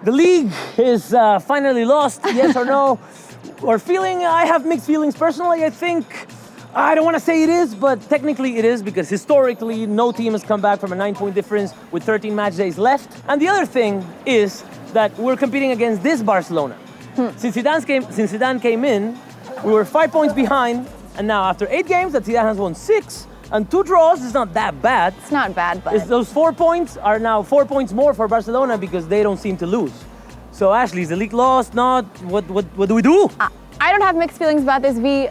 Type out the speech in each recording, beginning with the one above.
The league is finally lost, yes or no? I have mixed feelings personally. I don't want to say it is, but technically it is, because historically no team has come back from a 9-point difference with 13 match days left. And the other thing is that we're competing against this Barcelona. Since Zidane came in, we were 5 points behind, and now after 8 games that Zidane has won 6 and 2 draws, it's not that bad. It's not bad, but those 4 points are now 4 points more for Barcelona because they don't seem to lose. So Ashley, is the league lost? Not? What do we do? I don't have mixed feelings about this, V.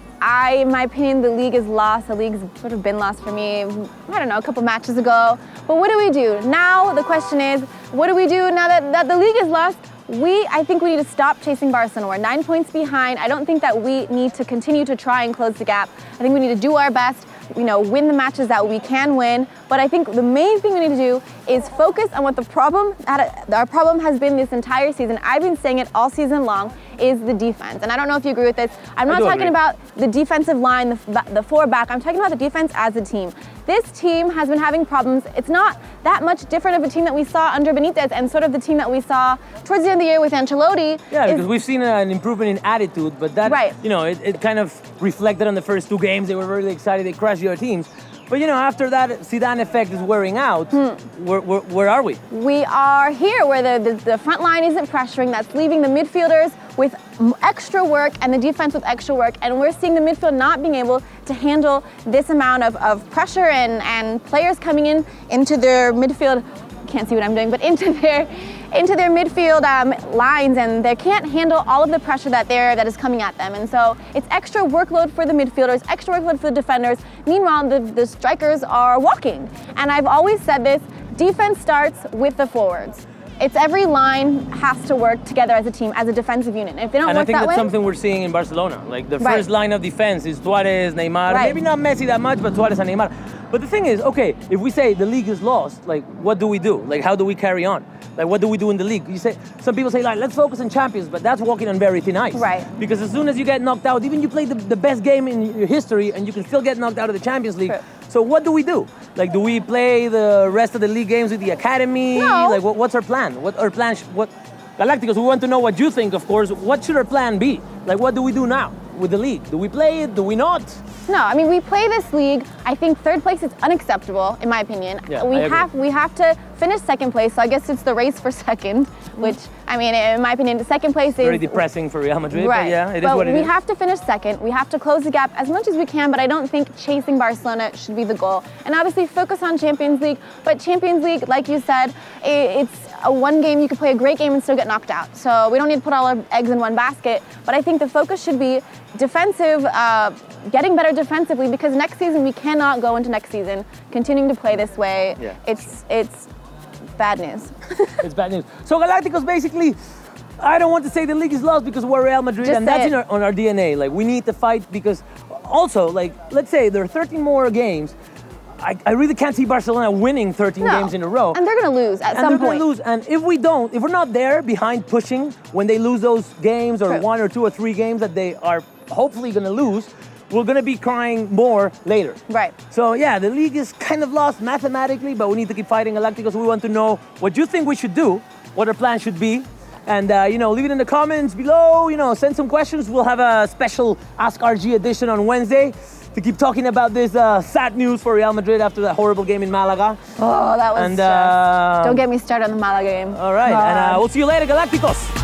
In my opinion, the league is lost. The league's sort of been lost for me, I don't know, a couple matches ago. But what do we do? Now the question is, what do we do now that the league is lost? I think we need to stop chasing Barcelona. We're 9 points behind. I don't think that we need to continue to try and close the gap. I think we need to do our best, win the matches that we can win. But I think the main thing we need to do is focus on what our problem has been this entire season. I've been saying it all season long, is the defense. And I don't know if you agree with this. I'm not talking about the defensive line, the 4 back. I'm talking about the defense as a team. This team has been having problems. It's not that much different of a team that we saw under Benitez and sort of the team that we saw towards the end of the year with Ancelotti. Yeah, because we've seen an improvement in attitude, but that, it kind of reflected on the first 2 games. They were really excited. They crushed the other teams. But after that Zidane effect is wearing out, where are we? We are here where the front line isn't pressuring. That's leaving the midfielders with extra work and the defense with extra work. And we're seeing the midfield not being able to handle this amount of pressure and players coming into their midfield. Can't see what I'm doing, but into their midfield lines, and they can't handle all of the pressure that is coming at them. And so it's extra workload for the midfielders, extra workload for the defenders. Meanwhile, the strikers are walking. And I've always said this, defense starts with the forwards. It's every line has to work together as a team, as a defensive unit. And if they don't work that way... And I think that's something we're seeing in Barcelona. Like the first line of defense is Suarez, Neymar, maybe not Messi that much, but Suarez and Neymar. But the thing is, okay, if we say the league is lost, like what do we do? Like how do we carry on? Like what do we do in the league? Some people say like, let's focus on champions, but that's walking on very thin ice. Right. Because as soon as you get knocked out, even you play the best game in your history and you can still get knocked out of the Champions League. True. So what do we do? Like, do we play the rest of the league games with the academy? No. Like, what's our plan? Galacticos, we want to know what you think, of course. What should our plan be? Like, what do we do now with the league? Do we play it? Do we not? No, I mean, we play this league. I think 3rd place is unacceptable, in my opinion. Yeah, we have to finish 2nd place, so I guess it's the race for 2nd, which, I mean, in my opinion, 2nd place is... Very depressing for Real Madrid, right. But yeah, it is what it is. We have to finish 2nd. We have to close the gap as much as we can, but I don't think chasing Barcelona should be the goal. And obviously focus on Champions League, but Champions League, like you said, it's a 1 game, you could play a great game and still get knocked out. So we don't need to put all our eggs in one basket, but I think the focus should be defensive, getting better defensively, because next season we cannot go into next season continuing to play this way. Yeah. It's bad news. It's bad news. So Galacticos, basically, I don't want to say the league is lost because we're Real Madrid, and that's on our DNA. Like, we need to fight because also, like, let's say there are 13 more games. I really can't see Barcelona winning 13 games in a row. And they're going to lose at some point. And they're going to lose. And if we're not there behind pushing when they lose those games or 1 or 2 or 3 games that they are hopefully going to lose, we're going to be crying more later. Right. So yeah, the league is kind of lost mathematically, but we need to keep fighting. Galacticos, we want to know what you think we should do, what our plan should be. And, leave it in the comments below, send some questions. We'll have a special Ask RG edition on Wednesday to keep talking about this sad news for Real Madrid after that horrible game in Malaga. Oh, that was stress. Don't get me started on the Malaga game. All right, and we'll see you later, Galacticos.